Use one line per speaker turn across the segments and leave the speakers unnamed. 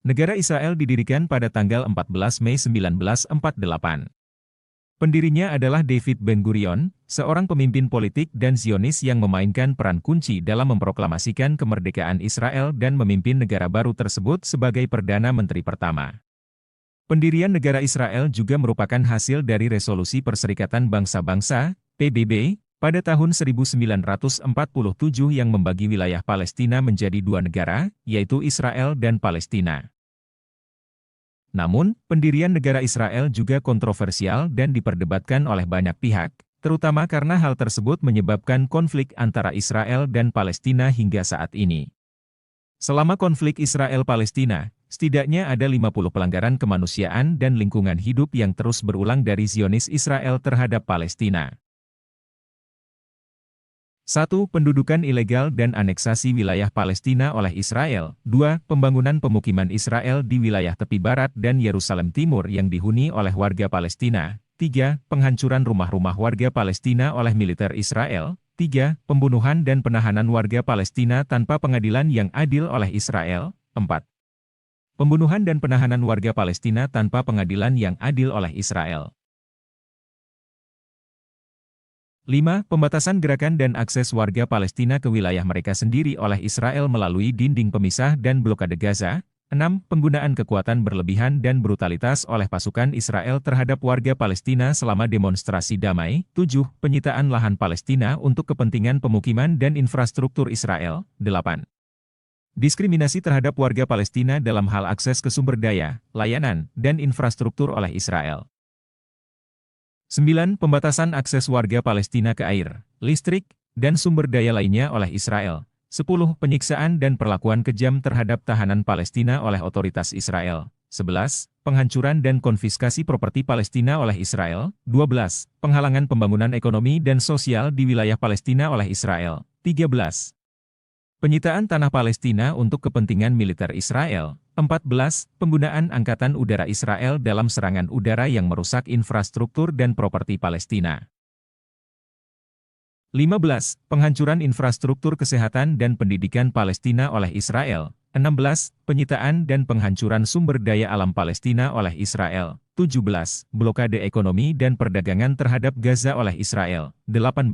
Negara Israel didirikan pada tanggal 14 Mei 1948. Pendirinya adalah David Ben-Gurion, seorang pemimpin politik dan Zionis yang memainkan peran kunci dalam memproklamasikan kemerdekaan Israel dan memimpin negara baru tersebut sebagai Perdana Menteri pertama. Pendirian negara Israel juga merupakan hasil dari Resolusi Perserikatan Bangsa-Bangsa, PBB, pada tahun 1947 yang membagi wilayah Palestina menjadi dua negara, yaitu Israel dan Palestina. Namun, pendirian negara Israel juga kontroversial dan diperdebatkan oleh banyak pihak, terutama karena hal tersebut menyebabkan konflik antara Israel dan Palestina hingga saat ini. Selama konflik Israel-Palestina, setidaknya ada 50 pelanggaran kemanusiaan dan lingkungan hidup yang terus berulang dari Zionis Israel terhadap Palestina. 1. Pendudukan ilegal dan aneksasi wilayah Palestina oleh Israel. 2. Pembangunan pemukiman Israel di wilayah tepi barat dan Yerusalem Timur yang dihuni oleh warga Palestina. 3. Penghancuran rumah-rumah warga Palestina oleh militer Israel. 3. Pembunuhan dan penahanan warga Palestina tanpa pengadilan yang adil oleh Israel. 4. Pembunuhan dan penahanan warga Palestina tanpa pengadilan yang adil oleh Israel. 5. Pembatasan gerakan dan akses warga Palestina ke wilayah mereka sendiri oleh Israel melalui dinding pemisah dan blokade Gaza. 6. Penggunaan kekuatan berlebihan dan brutalitas oleh pasukan Israel terhadap warga Palestina selama demonstrasi damai. 7. Penyitaan lahan Palestina untuk kepentingan pemukiman dan infrastruktur Israel. 8. Diskriminasi terhadap warga Palestina dalam hal akses ke sumber daya, layanan, dan infrastruktur oleh Israel. 9. Pembatasan akses warga Palestina ke air, listrik, dan sumber daya lainnya oleh Israel. 10. Penyiksaan dan perlakuan kejam terhadap tahanan Palestina oleh otoritas Israel. 11. Penghancuran dan konfiskasi properti Palestina oleh Israel. 12. Penghalangan pembangunan ekonomi dan sosial di wilayah Palestina oleh Israel. 13. Penyitaan tanah Palestina untuk kepentingan militer Israel. 14. Penggunaan Angkatan Udara Israel dalam serangan udara yang merusak infrastruktur dan properti Palestina. 15. Penghancuran infrastruktur kesehatan dan pendidikan Palestina oleh Israel. 16. Penyitaan dan penghancuran sumber daya alam Palestina oleh Israel. 17. Blokade ekonomi dan perdagangan terhadap Gaza oleh Israel. 18.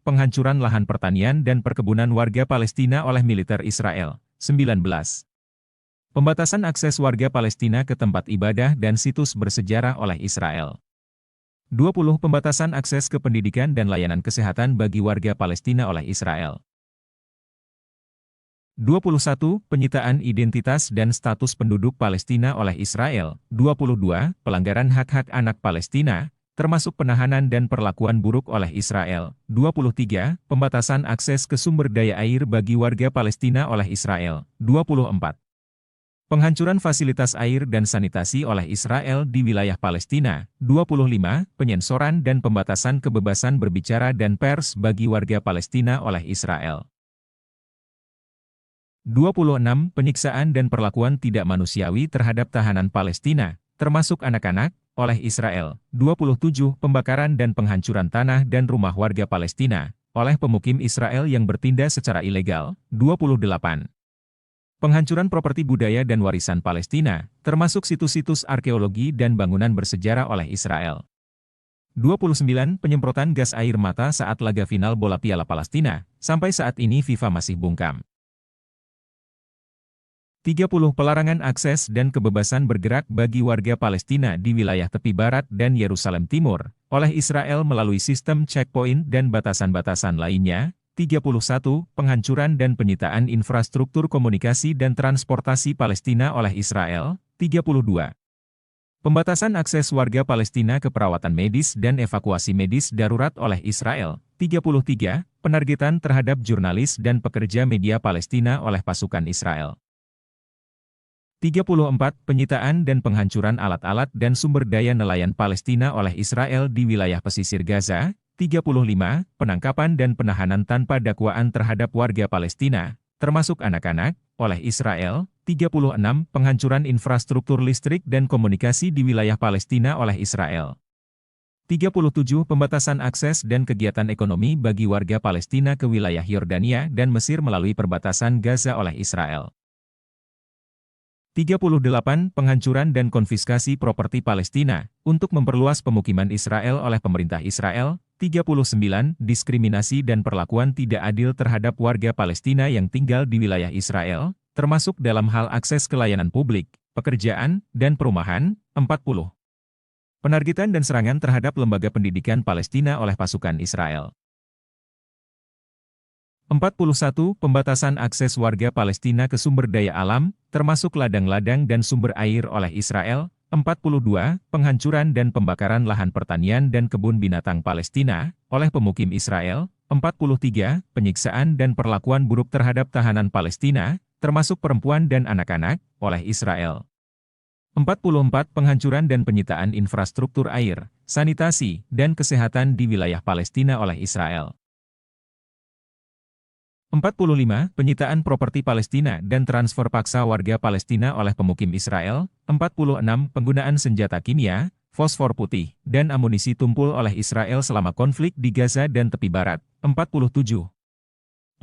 Penghancuran lahan pertanian dan perkebunan warga Palestina oleh militer Israel. 19. Pembatasan akses warga Palestina ke tempat ibadah dan situs bersejarah oleh Israel. 20. Pembatasan akses ke pendidikan dan layanan kesehatan bagi warga Palestina oleh Israel. 21. Penyitaan identitas dan status penduduk Palestina oleh Israel. 22. Pelanggaran hak-hak anak Palestina, termasuk penahanan dan perlakuan buruk oleh Israel. 23. Pembatasan akses ke sumber daya air bagi warga Palestina oleh Israel. 24. Penghancuran fasilitas air dan sanitasi oleh Israel di wilayah Palestina. 25. Penyensoran dan pembatasan kebebasan berbicara dan pers bagi warga Palestina oleh Israel. 26. Penyiksaan dan perlakuan tidak manusiawi terhadap tahanan Palestina, termasuk anak-anak, oleh Israel. 27. Pembakaran dan penghancuran tanah dan rumah warga Palestina, oleh pemukim Israel yang bertindak secara ilegal. 28. Penghancuran properti budaya dan warisan Palestina, termasuk situs-situs arkeologi dan bangunan bersejarah oleh Israel. 29. Penyemprotan gas air mata saat laga final bola Piala Palestina, sampai saat ini FIFA masih bungkam. 30. Pelarangan akses dan kebebasan bergerak bagi warga Palestina di wilayah tepi barat dan Yerusalem Timur, oleh Israel melalui sistem checkpoint dan batasan-batasan lainnya. 31. Penghancuran dan penyitaan infrastruktur komunikasi dan transportasi Palestina oleh Israel. 32. Pembatasan akses warga Palestina ke perawatan medis dan evakuasi medis darurat oleh Israel. 33. Penargetan terhadap jurnalis dan pekerja media Palestina oleh pasukan Israel. 34. Penyitaan dan penghancuran alat-alat dan sumber daya nelayan Palestina oleh Israel di wilayah pesisir Gaza. 35. Penangkapan dan penahanan tanpa dakwaan terhadap warga Palestina, termasuk anak-anak, oleh Israel. 36. Penghancuran infrastruktur listrik dan komunikasi di wilayah Palestina oleh Israel. 37. Pembatasan akses dan kegiatan ekonomi bagi warga Palestina ke wilayah Yordania dan Mesir melalui perbatasan Gaza oleh Israel. 38. Penghancuran dan konfiskasi properti Palestina untuk memperluas pemukiman Israel oleh pemerintah Israel. 39. Diskriminasi dan perlakuan tidak adil terhadap warga Palestina yang tinggal di wilayah Israel, termasuk dalam hal akses ke layanan publik, pekerjaan, dan perumahan. 40. Penargetan dan serangan terhadap lembaga pendidikan Palestina oleh pasukan Israel. 41. Pembatasan akses warga Palestina ke sumber daya alam, termasuk ladang-ladang dan sumber air oleh Israel. 42. Penghancuran dan pembakaran lahan pertanian dan kebun binatang Palestina oleh pemukim Israel. 43. Penyiksaan dan perlakuan buruk terhadap tahanan Palestina, termasuk perempuan dan anak-anak, oleh Israel. 44. Penghancuran dan penyitaan infrastruktur air, sanitasi, dan kesehatan di wilayah Palestina oleh Israel. 45. Penyitaan properti Palestina dan transfer paksa warga Palestina oleh pemukim Israel. 46. Penggunaan senjata kimia, fosfor putih, dan amunisi tumpul oleh Israel selama konflik di Gaza dan tepi barat. 47.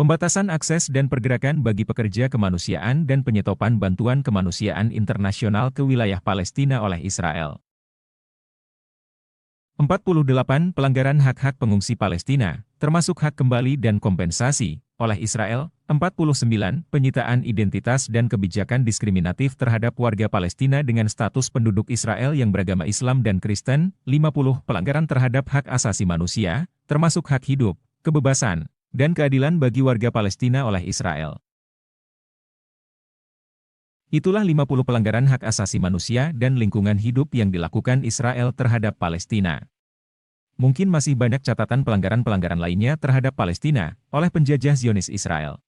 Pembatasan akses dan pergerakan bagi pekerja kemanusiaan dan penyetopan bantuan kemanusiaan internasional ke wilayah Palestina oleh Israel. 48. Pelanggaran hak-hak pengungsi Palestina, termasuk hak kembali dan kompensasi, oleh Israel. 49. Penyitaan identitas dan kebijakan diskriminatif terhadap warga Palestina dengan status penduduk Israel yang beragama Islam dan Kristen. 50. Pelanggaran terhadap hak asasi manusia, termasuk hak hidup, kebebasan, dan keadilan bagi warga Palestina oleh Israel. Itulah 50 pelanggaran hak asasi manusia dan lingkungan hidup yang dilakukan Israel terhadap Palestina. Mungkin masih banyak catatan pelanggaran-pelanggaran lainnya terhadap Palestina oleh penjajah Zionis Israel.